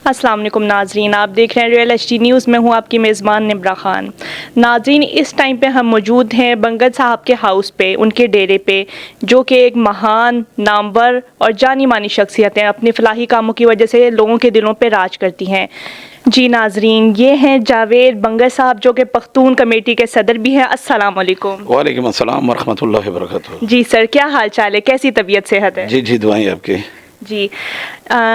السلام علیکم ناظرین، آپ دیکھ رہے ہیں ریئل ایچ ڈی نیوز، میں ہوں آپ کی میزبان نبرہ خان۔ ناظرین، اس ٹائم پہ ہم موجود ہیں بنگل صاحب کے ہاؤس پہ، ان کے ڈیرے پہ، جو کہ ایک مہان، نامور اور جانی مانی شخصیت ہیں، اپنے فلاحی کاموں کی وجہ سے لوگوں کے دلوں پہ راج کرتی ہیں۔ جی ناظرین، یہ ہیں جاوید بنگل صاحب، جو کہ پختون کمیٹی کے صدر بھی ہیں۔ السلام علیکم۔ وعلیکم السلام ورحمۃ اللہ وبرکاتہ۔ جی سر، کیا حال چال ہے؟ کیسی طبیعت صحت ہے؟ جی دعائیں آپ کی۔ جی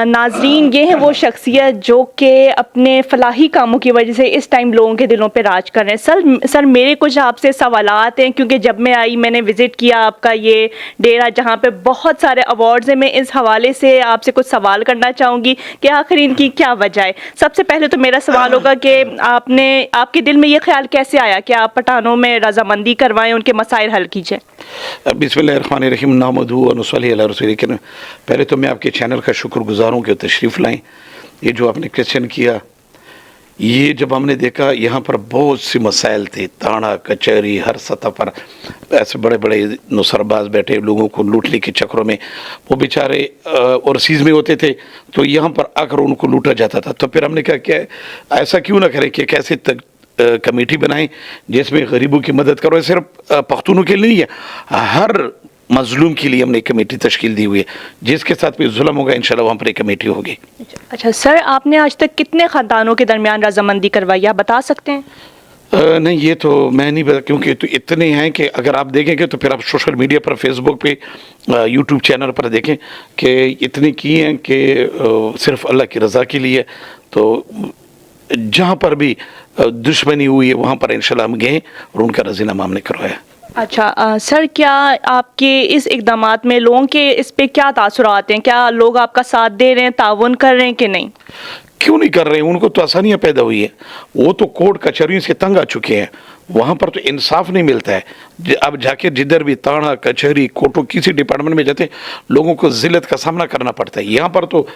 ناظرین، یہ ہے وہ شخصیت جو کہ اپنے فلاحی کاموں کی وجہ سے اس ٹائم لوگوں کے دلوں پہ راج کر رہے ہیں۔ سر میرے کچھ آپ سے سوالات ہیں، کیونکہ جب میں آئی میں نے وزٹ کیا آپ کا یہ ڈیرا، جہاں پہ بہت سارے ایوارڈز ہیں۔ میں اس حوالے سے آپ سے کچھ سوال کرنا چاہوں گی کہ آخر ان کی کیا وجہ ہے۔ سب سے پہلے تو میرا سوال ہوگا کہ آپ کے دل میں یہ خیال کیسے آیا کہ آپ پٹھانوں میں رضامندی کروائیں، ان کے مسائل حل کیجئے؟ بسم اللہ الرحمن الرحیم، نحمدہ و نصلی علی رسولہ الکریم۔ پہلے تو میں آپ کے چینل کا شکر گزار ہوں کہ تشریف لائیں۔ یہ جو آپ نے کویسچن کیا، یہ جب ہم نے دیکھا یہاں پر بہت سی مسائل تھے، تانا کچہری، ہر سطح پر ایسے بڑے بڑے نصرباز بیٹھے، لوگوں کو لوٹنے کے چکروں میں وہ بیچارے اوورسیز میں ہوتے تھے، تو یہاں پر آ کر ان کو لوٹا جاتا تھا۔ تو پھر ہم نے کہا کہ ایسا کیوں نہ کریں کہ کیسے کمیٹی بنائیں جس میں غریبوں کی مدد کرو۔ صرف پختونوں کے لیے نہیں ہے، ہر مظلوم کے لیے ہم نے ایک کمیٹی تشکیل دی ہوئی ہے، جس کے ساتھ بھی ظلم ہوگا انشاءاللہ وہاں پر ایک کمیٹی ہوگی۔ اچھا سر، آپ نے آج تک کتنے خاندانوں کے درمیان رضامندی کروائی، آپ بتا سکتے ہیں؟ نہیں، یہ تو میں نہیں بتا، کیونکہ تو اتنے ہیں کہ اگر آپ دیکھیں گے تو پھر آپ سوشل میڈیا پر، فیس بک پہ، یوٹیوب چینل پر دیکھیں کہ اتنے کی ہیں کہ صرف اللہ کی رضا کے لیے۔ تو جہاں پر بھی دشمنی ہوئی ہے وہاں پر انشاءاللہ ہم گئے اور ان کا رضی نامہ ہم نے کروایا۔ اچھا سر، کیا آپ کے اس اقدامات میں لوگوں کے اس پہ کیا تاثرات ہیں؟ کیا لوگ آپ کا ساتھ دے رہے ہیں، تعاون کر رہے ہیں کہ نہیں؟ کیوں نہیں کر رہے ہیں؟ ان کو تو آسانیاں پیدا ہوئی ہے، وہ تو کورٹ کچہریوں سے تنگ آ چکے ہیں، وہاں پر تو انصاف نہیں ملتا ہے۔ اب جا کے جدھر بھی تانا کچہری کورٹوں کسی ڈپارٹمنٹ میں جاتے ہیں لوگوں کو ذلت کا سامنا کرنا پڑتا ہے۔ یہاں پر تو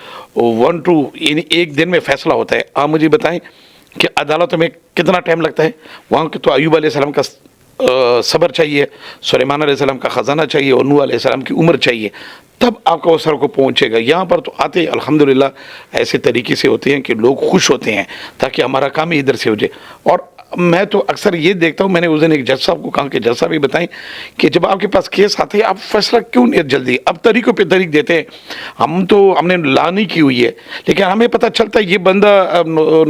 یعنی ایک دن میں فیصلہ ہوتا ہے۔ آپ مجھے بتائیں کہ عدالتوں میں کتنا ٹائم لگتا ہے؟ وہاں تو ایوب علیہ السلام کا صبر چاہیے، سلیمان علیہ السلام کا خزانہ چاہیے، اور نوح علیہ السلام کی عمر چاہیے، تب آپ کا وہ سر کو پہنچے گا۔ یہاں پر تو آتے الحمدللہ ایسے طریقے سے ہوتے ہیں کہ لوگ خوش ہوتے ہیں تاکہ ہمارا کام ہی ادھر سے ہو جائے۔ اور میں تو اکثر یہ دیکھتا ہوں، میں نے اس دن ایک جج صاحب کو کہا کہ جج صاحب یہ بتائیں کہ جب آپ کے پاس کیس آتے ہیں آپ فیصلہ کیوں نہیں جلدی، اب طریقوں پہ طریق دیتے ہیں؟ ہم نے لا نہیں کی ہوئی ہے، لیکن ہمیں پتہ چلتا ہے یہ بندہ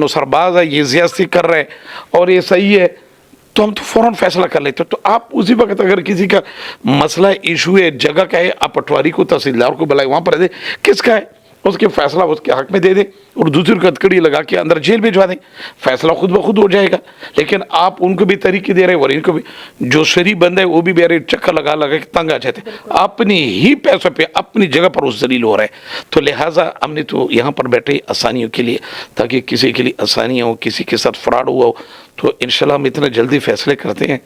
نصرباز ہے، یہ زیادتی کر رہا ہے اور یہ صحیح ہے، تو ہم تو فوراً فیصلہ کر لیتے۔ تو آپ اسی وقت اگر کسی کا مسئلہ ایشو ہے، جگہ کا ہے، آپ پٹواری کو، تحصیلدار کو بلائیں، وہاں پر دیں، کس کا ہے اس کے فیصلہ اس کے حق میں دے دیں اور دوسری کو ہتکڑی لگا کے اندر جیل بھجوا دیں، فیصلہ خود بخود ہو جائے گا۔ لیکن آپ ان کو بھی طریقے دے رہے ہیں اور ان کو بھی، جو شریف بندہ ہے وہ بھی بیرے چکر لگا لگا کے تنگ آ جاتے ہیں، اپنی ہی پیسوں پہ اپنی جگہ پر اس ذلیل ہو رہے ہیں۔ تو لہٰذا ہم نے تو یہاں پر بیٹھے آسانیوں کے لیے، تاکہ کسی کے لیے آسانیاں ہو، کسی کے ساتھ فراڈ ہوا ہو، تو انشاءاللہ ہم اتنا جلدی فیصلے کرتے ہیں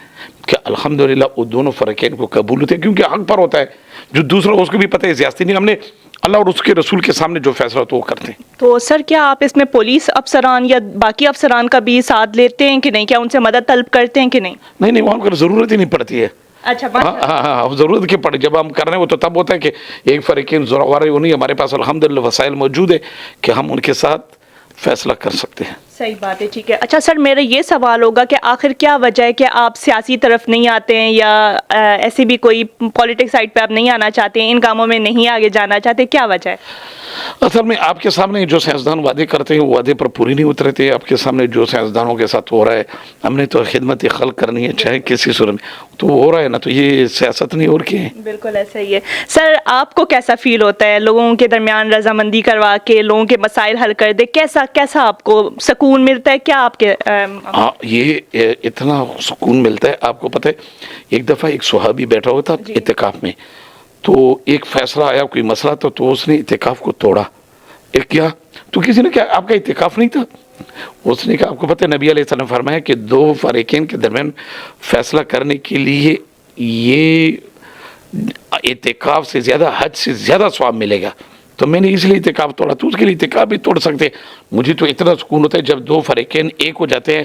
کہ الحمدللہ وہ دونوں فریقین کو قبول ہوتے ہیں، کیونکہ حق پر ہوتا ہے، جو دوسرا اس کو بھی پتہ ہے زیادتی نہیں، ہم نے اللہ اور اس کے رسول کے سامنے جو فیصلہ تو وہ کرتے ہیں۔ تو سر، کیا آپ اس میں پولیس افسران یا باقی افسران کا بھی ساتھ لیتے ہیں کہ نہیں؟ کیا ان سے مدد طلب کرتے ہیں کہ نہیں؟ نہیں، وہاں پر ضرورت ہی نہیں پڑتی ہے۔ اچھا، ہاں، ضرورت کی پڑے جب ہم کر رہے ہیں، وہ تو تب ہوتا ہے کہ ایک فریقین زوراور نہیں، ہمارے پاس الحمدللہ وسائل موجود ہے کہ ہم ان کے ساتھ فیصلہ کر سکتے ہیں۔ صحیح بات ہے، ٹھیک ہے۔ اچھا سر، میرا یہ سوال ہوگا کہ آخر کیا وجہ ہے کہ آپ سیاسی طرف نہیں آتے ہیں، یا ایسی بھی کوئی پولیٹکس سائڈ پہ آپ نہیں آنا چاہتے ہیں، ان کاموں میں نہیں آگے جانا چاہتے، کیا وجہ ہے؟ اصل میں آپ کے سامنے جو سائنسدان وعدے کرتے ہیں وہ وعدے پر پوری نہیں اترتے۔ آپ کے سامنے جو سائنسدانوں کے ساتھ ہو رہا ہے، ہم نے تو خدمت خلق کرنی ہے، چاہے کسی صورت میں، تو وہ ہو رہا ہے نا، تو یہ سیاست نہیں اور کیا ہے۔ بالکل ایسا ہی ہے۔ سر، آپ کو کیسا فیل ہوتا ہے لوگوں کے درمیان رضامندی کروا کے لوگوں کے مسائل حل کر دے؟ کیسا آپ کو سکون ملتا ہے؟ کیا آپ کے ہاں، یہ اتنا سکون ملتا ہے۔ آپ کو پتہ ہے ایک دفعہ ایک صحابی بیٹھا ہوا تھا اعتکاف میں، تو ایک فیصلہ آیا، کوئی مسئلہ تھا، تو اس نے اعتکاف کو توڑا۔ کیا تو کسی نے کہا آپ کا اعتکاف نہیں تھا؟ اس نے کہا آپ کو پتہ ہے نبی علیہ السلام فرمایا کہ دو فریقین کے درمیان فیصلہ کرنے کے لیے یہ اعتکاف سے زیادہ، حج سے زیادہ ثواب ملے گا، تو میں نے اس لیے اعتکاف توڑا، تو اس کے لیے اعتکاف بھی توڑ سکتے۔ مجھے تو اتنا سکون ہوتا ہے جب دو فریقین ایک ہو جاتے ہیں،